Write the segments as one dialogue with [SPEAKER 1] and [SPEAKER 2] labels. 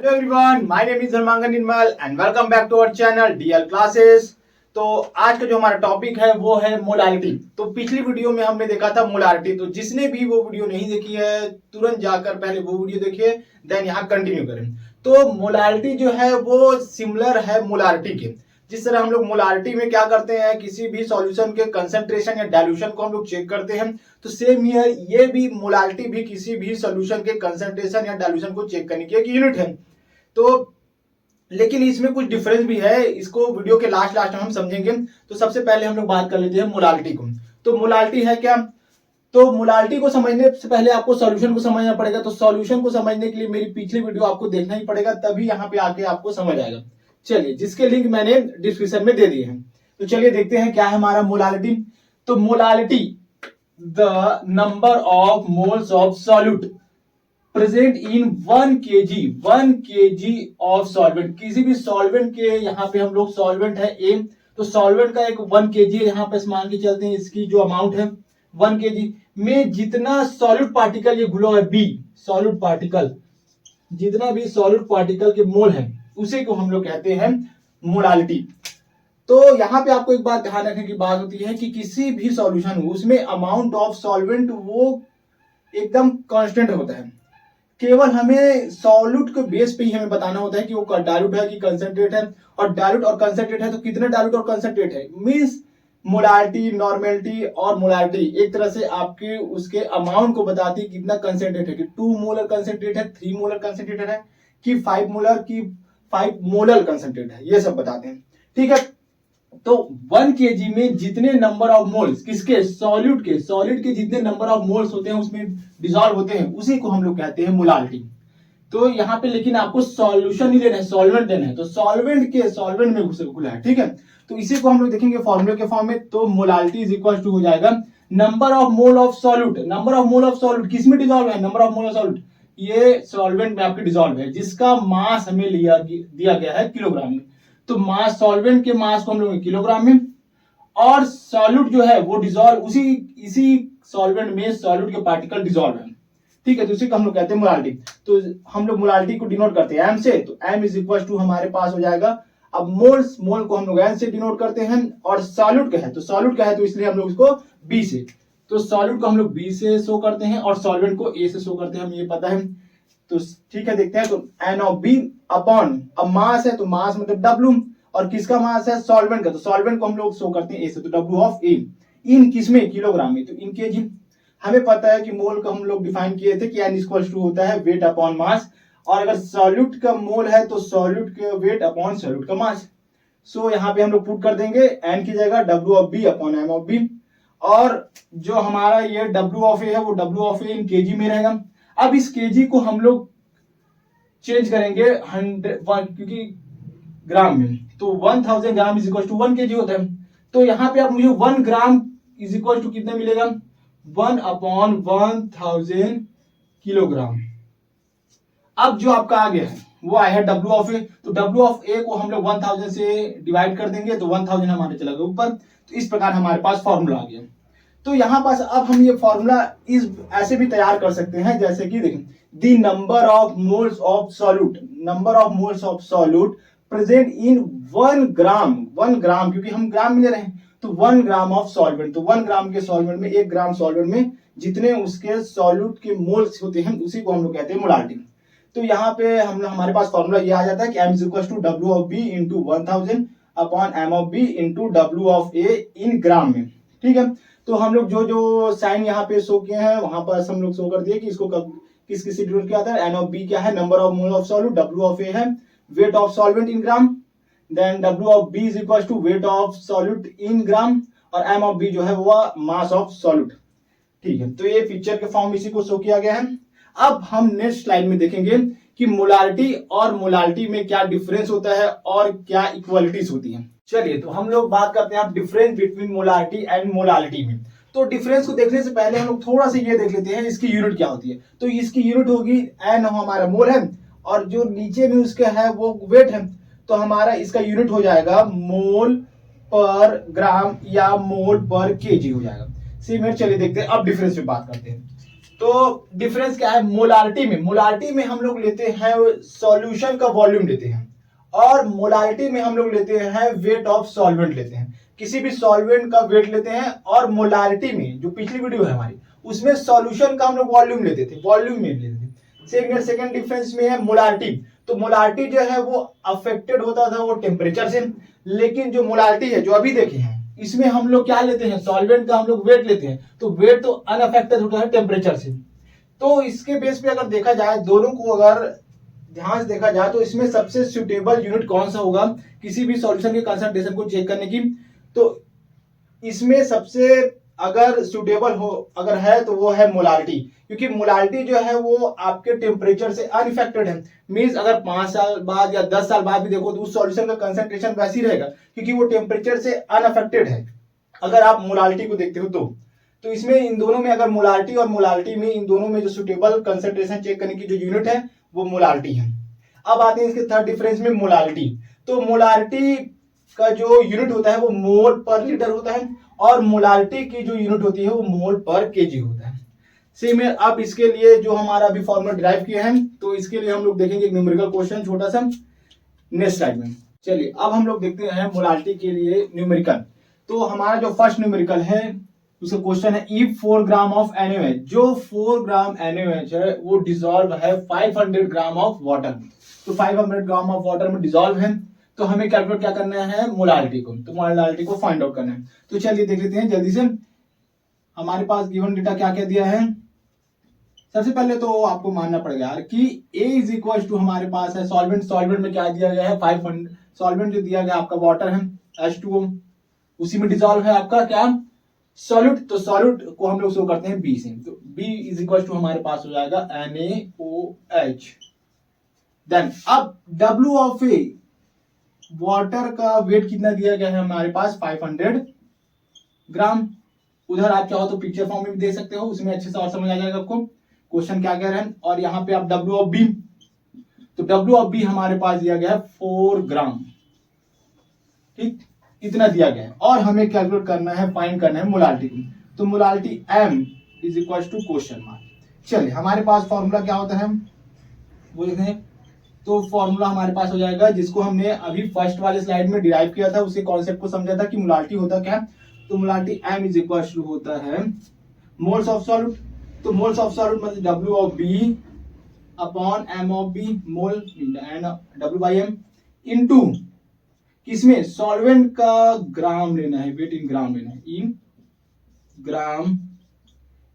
[SPEAKER 1] Hello everyone, my name is Dharmangan Nirmal and welcome back to our channel DL classes. तो आज का जो हमारा टॉपिक है वो है मोलालिटी। तो पिछली वीडियो में हमने देखा था मोलालिटी। तो जिसने भी वो वीडियो नहीं देखी है तुरंत जाकर पहले वो वीडियो देखिए, देन यहाँ कंटिन्यू करें। तो मोलालिटी जो है वो सिमिलर है मोलारिटी के। जिस तरह हम लोग मोलारिटी में क्या करते हैं, किसी भी सॉल्यूशन के कंसंट्रेशन या डाइल्यूशन को हम लोग चेक करते हैं, तो सेम हियर ये भी मोलालिटी भी किसी भी सॉल्यूशन के कंसंट्रेशन या डाइल्यूशन को चेक करने की एक यूनिट है। तो लेकिन इसमें कुछ डिफरेंस भी है, इसको वीडियो के लास्ट में हम समझेंगे। तो सबसे पहले हम लोग बात कर लेते हैं मोलालिटी को। तो मोलालिटी है क्या? तो मोलालिटी को समझने से पहले आपको सॉल्यूशन को समझना पड़ेगा। तो सॉल्यूशन को समझने के लिए मेरी पिछली वीडियो आपको देखना ही पड़ेगा, तभी यहाँ पे आके आपको समझ आएगा। चलिए, जिसके लिंक मैंने डिस्क्रिप्शन में दे दिए हैं। तो चलिए देखते हैं क्या है हमारा मोलालिटी। तो molality the number of moles of solute present in 1 kg of solvent. किसी भी सॉल्वेंट के, यहाँ पे हम लोग सॉल्वेंट है ए, तो सॉल्वेंट का एक 1 kg है। यहाँ पे मान के चलते हैं इसकी जो अमाउंट है 1 kg में जितना सॉलिड पार्टिकल ये घुला है बी, सॉलिड पार्टिकल, जितना भी सॉलिड पार्टिकल के मोल है उसे को हम लोग कहते हैं मोलालिटी। तो यहाँ पे आपको एक बात ध्यान रखने की बात होती है कि किसी भी सॉल्यूशन हो उसमें अमाउंट ऑफ सॉल्वेंट वो एकदम कांस्टेंट होता है। केवल हमें सॉल्यूट के बेस पे ही हमें बताना होता है कि वो डाइल्यूट है कि कंसंट्रेट है, और डाइल्यूट और कंसंट्रेट है तो कितना डाइल्यूट और कंसंट्रेट है, मींस मोलारिटी, नॉर्मेलिटी और मोलारिटी एक तरह से आपके उसके अमाउंट को बताती है कितना कंसंट्रेट है, कि 2 मोलर कंसंट्रेट है, 3 मोलर कंसंट्रेट है, कि 5 मोलर की 5 मोलर कंसंट्रेट है, ये सब बताते हैं। ठीक है, तो 1 kg में जितने नंबर ऑफ मोल्स, किसके, सॉल्यूट के, सॉलिड के जितने नंबर ऑफ मोल्स होते हैं उसमें डिसॉल्व होते हैं, उसी को हम लोग कहते हैं मोलालिटी। तो यहाँ पे लेकिन आपको सॉल्यूशन नहीं लेना है, सॉल्वेंट लेना है। तो सॉल्वेंट में घुला है। ठीक है, तो इसी को हम लोग देखेंगे फॉर्मूले के फॉर्म में। तो मोलालिटी इज इक्वल टू हो जाएगा number of mole of solute. Number of mole of solute किस में डिसॉल्व है, number of mole of solute ये सॉल्वेंट में आपके डिसॉल्व है, जिसका मास हमें दिया गया है किलोग्राम में। तो मास, सॉल्वेंट के मास को हम लोग किलोग्राम में, और सॉल्यूट जो है वो डिसॉल्व इसी सॉल्वेंट में सॉल्यूट के पार्टिकल डिसॉल्व है। ठीक है, तो उसी को हम लोग कहते हैं मोलालिटी। तो हम लोग मोलालिटी को डिनोट करते हैं एम से। तो एम इज इक्वल टू हमारे पास हो जाएगा, अब मोल्स, मोल को हम लोग एन से डिनोट करते हैं, और सॉल्यूट का है तो सॉल्यूट का है तो इसलिए हम लोग इसको बी से, तो सॉल्यूट को हम लोग बी से शो करते हैं और सॉल्वेंट को ए से शो करते हैं, हमें ये पता है। तो ठीक है, देखते हैं। तो एन ऑफ बी अपॉन, अब मास है तो मास मतलब डब्ल्यू, और किसका मास है, सॉल्वेंट का, तो सॉल्वेंट को हम लोग शो करते हैं ए से, तो डब्ल्यू ऑफ ए इन किसमें, किलोग्राम में, तो इन केजी। हमें पता है कि मोल का हम लोग डिफाइन किए थे कि एन इक्वल टू होता है वेट अपॉन मास, और अगर सॉल्यूट का मोल है तो सॉल्यूट के वेट अपॉन सॉल्यूट का मास। सो यहाँ पे हम लोग पुट कर देंगे एन की जगह W of B upon M of B, और जो हमारा ये डब्ल्यू ऑफ ए है वो W of A in kg में रहेगा। अब इस केजी को हम लोग चेंज करेंगे 100, क्योंकि ग्राम में, तो 1000 gram is equal to 1 kg होता है। तो यहाँ पे आप मुझे 1 ग्राम इज इक्वल टू कितना मिलेगा, 1 अपॉन 1000 किलोग्राम। अब जो आपका आ गया है वो आया है डब्ल्यू ऑफ ए, तो डब्ल्यू ऑफ ए को हम लोग 1000 से डिवाइड कर देंगे, तो 1000 हमारे चला गया ऊपर। तो इस प्रकार हमारे पास फॉर्मूला आ गया। तो यहाँ पास अब हम ये फॉर्मूला इस ऐसे भी तैयार कर सकते हैं, जैसे कि देखें, the number of moles of solute, number of moles of solute present in 1 ग्राम, 1 ग्राम क्योंकि हम ग्राम में ले रहे हैं, तो 1 ग्राम ऑफ सॉल्वेंट, तो 1 ग्राम के सॉल्वेंट में, 1 ग्राम सॉल्वेंट में जितने उसके सॉल्यूट के मोल्स होते हैं उसी को हम लोग कहते हैं मोलालिटी। तो यहाँ पे हमारे पास फॉर्मूला ये आ जाता है कि m is equal to W of B into 1000 upon M of B into W of A in gram में। ठीक है, तो हम लोग जो जो साइन यहाँ पे शो किए हैं वहां पर हम लोग शो कर दिए कि इसको किस किसी डिनोट किया था। एन ऑफ बी क्या है, number of mole of solute, W of A है weight of solvent in gram, then W of B is equal to weight of solute in gram, और एम ऑफ बी जो है वो mass of solute. ठीक है, तो ये picture के फॉर्म में इसी को शो किया गया है। अब हम नेक्स्ट स्लाइड में देखेंगे कि मोलालिटी और मोलालिटी में क्या डिफरेंस होता है और क्या इक्वालिटीज होती हैं। चलिए, तो हम लोग बात करते हैं difference between molality and molality में। तो डिफरेंस को देखने से पहले हम लोग थोड़ा सा ये देख लेते हैं इसकी यूनिट क्या होती है। तो इसकी यूनिट होगी एन, हमारा मोल है, और जो नीचे में उसके है वो वेट है, तो हमारा इसका यूनिट हो जाएगा मोल पर ग्राम या मोल पर केजी हो जाएगा। चलिए देखते हैं, अब डिफरेंस पे बात करते हैं। तो डिफरेंस क्या है मोलारिटी में? मोलारिटी में हम लोग लेते हैं सॉल्यूशन का वॉल्यूम लेते हैं, और मोलारिटी में हम लोग लेते हैं वेट ऑफ सॉल्वेंट लेते हैं। किसी भी सॉल्वेंट का वेट लेते हैं, और मोलारिटी में जो पिछली वीडियो है हमारी उसमें सॉल्यूशन का हम लोग वॉल्यूम लेते थे, वॉल्यूम में लेते थे। सेकंड डिफरेंस में है मोलारिटी। तो मोलारिटी जो है वो अफेक्टेड होता था वो टेम्परेचर से, लेकिन जो मोलारिटी है जो अभी देखे हैं इसमें हम लोग क्या लेते हैं, सॉल्वेंट का हम लोग वेट लेते हैं, तो वेट तो अनअफेक्टेड होता है टेम्परेचर से। तो इसके बेस पे अगर देखा जाए, दोनों को अगर ध्यान से देखा जाए, तो इसमें सबसे सुटेबल यूनिट कौन सा होगा किसी भी सॉल्यूशन के कंसंट्रेशन को चेक करने की? तो इसमें सबसे अगर सुटेबल हो अगर है तो वो है मोलारिटी, क्योंकि मोलारिटी जो है वो आपके टेम्परेचर से अनइफेक्टेड है। मींस अगर 5 साल बाद या 10 साल बाद भी देखो तो उस सॉल्यूशन का कंसंट्रेशन वैसे ही रहेगा, क्योंकि वो टेम्परेचर से अनअफेक्टेड है। अगर आप मोलारिटी को देखते हो तो इसमें इन दोनों में अगर मोलारिटी और मोलारिटी में इन दोनों में जो सुटेबल कंसंट्रेशन चेक करने की जो यूनिट है वो मोलारिटी है। अब आते हैं इसके थर्ड डिफरेंस में मोलारिटी। तो मोलारिटी का जो यूनिट होता है वो मोल पर लीटर होता है, और मोलारिटी की जो यूनिट होती है वो मोल पर केजी होता है। सेम है। अब इसके लिए जो हमारा अभी फॉर्मूला डिराइव किया है, तो इसके लिए हम लोग देखेंगे एक न्यूमेरिकल क्वेश्चन छोटा सा नेक्स्ट स्लाइड में। चलिए अब हम लोग देखते हैं मोलारिटी के लिए न्यूमेरिकल। तो हमारा जो फर्स्ट न्यूमेरिकल है उसका क्वेश्चन है इफ 4 ग्राम ऑफ NaOH, जो 4 ग्राम NaOH है वो डिसॉल्व है 500 ग्राम ऑफ वाटर में। तो 500 ग्राम ऑफ वाटर में डिसॉल्व है, तो हमें कैलकुलेट क्या करना है मोलारिटी को, तो मोलारिटी को फाइंड आउट करना है। तो चलिए देख लेते हैं जल्दी से। हमारे पास गिवन डेटा क्या क्या दिया है। सबसे पहले तो आपको मानना पड़ेगा यार कि A इज इक्वल टू हमारे पास है सॉल्वेंट में क्या दिया गया है 500, सॉल्वेंट जो दिया गया आपका वाटर है H2O, उसी में डिसॉल्व है आपका क्या सॉल्यूट। तो सॉल्यूट को हम लोग शो करते हैं B से, तो B इज इक्वल टू हमारे पास हो जाएगा NaOH। देन अब W ऑफ A, वाटर का वेट कितना दिया गया है हमारे पास 500 ग्राम। उधर आप चाहो तो पिक्चर फॉर्म में भी दे सकते हो, उसमें अच्छे से और समझ आ जाएगा आपको क्वेश्चन क्या कह रहे हैं। और यहाँ पे आप W ऑफ B, तो W ऑफ B हमारे पास दिया गया है 4 ग्राम, ठीक इतना दिया गया है। और हमें कैलकुलेट करना है, फाइंड करना है मोलारिटी को। तो molarity M is equal to question mark. चलिए हमारे पास फॉर्मूला क्या होता है वो देखते हैं। तो फॉर्मूला हमारे पास हो जाएगा जिसको हमने अभी फर्स्ट वाले स्लाइड में डिराइव किया था, उसी कॉन्सेप्ट को समझा था कि मोलारिटी होता क्या। तो molarity M is equal to होता है मोल्स ऑफ सॉल्यूट। तो मोल्स ऑफ सॉल्यूट मतलब W of B upon M of B, mole W by M into किसमें सॉल्वेंट का ग्राम लेना है, वेट इन ग्राम लेना है, इन ग्राम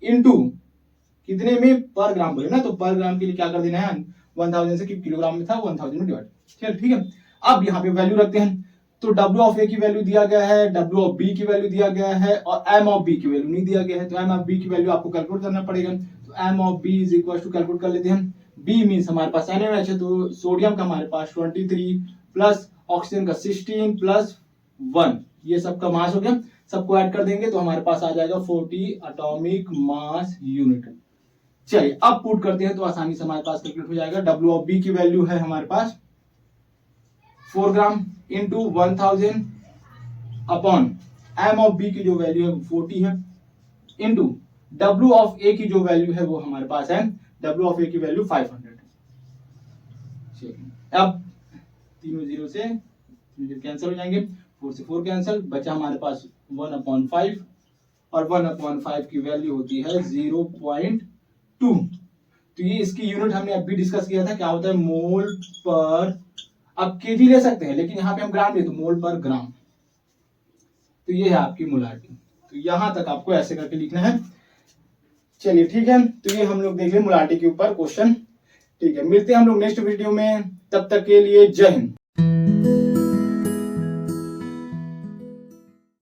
[SPEAKER 1] इनटू कितने में पर ग्राम बोले ना, तो पर ग्राम के लिए क्या कर देना है 1000 से किलोग्राम में था 1000 में डिवाइड। चल ठीक है। अब यहाँ पे वैल्यू रखते हैं। तो W ऑफ A की वैल्यू दिया गया है, W ऑफ B की वैल्यू दिया गया है, और M ऑफ B की वैल्यू नहीं दिया गया है। तो M ऑफ B की वैल्यू आपको कैलकुलेट करना पड़ेगा। तो M of B is equal to calculate कर लेते हैं। B मींस हमारे पास NaOH है, तो सोडियम का हमारे पास 23 प्लस ऑक्सीजन का 16 प्लस 1, ये सबका मास हो गया। सबको ऐड कर देंगे तो हमारे पास आ जाएगा 40 एटॉमिक मास यूनिट। चलिए अब पुट करते हैं तो आसानी से हमारे पास कैलकुलेट हो जाएगा। W ऑफ B की वैल्यू है हमारे पास 4 gram into 1000 upon M of B की जो वैल्यू है 40 है, इंटू W ऑफ A की जो वैल्यू है वो हमारे पास है, W ऑफ A की वैल्यू 500। अब तीनों जीरो से कैंसिल हो जाएंगे, 4 से 4 कैंसिल, बचा हमारे पास 1/5, और 1/5 की वैल्यू होती है 0.2। तो ये इसकी यूनिट हमने अभी डिस्कस किया था, क्या होता है मोल पर, अब केजी ले सकते हैं लेकिन यहाँ पे हम ग्राम ले तो मोल पर ग्राम। तो ये है आपकी मोलारिटी। तो यहां तक आपको ऐसे करके लिखना है। चलिए ठीक है, तो ये हम लोग देख लें मोलारिटी के ऊपर क्वेश्चन। ठीक है, मिलते हैं हम लोग नेक्स्ट वीडियो में, तब तक के लिए जय हिंद।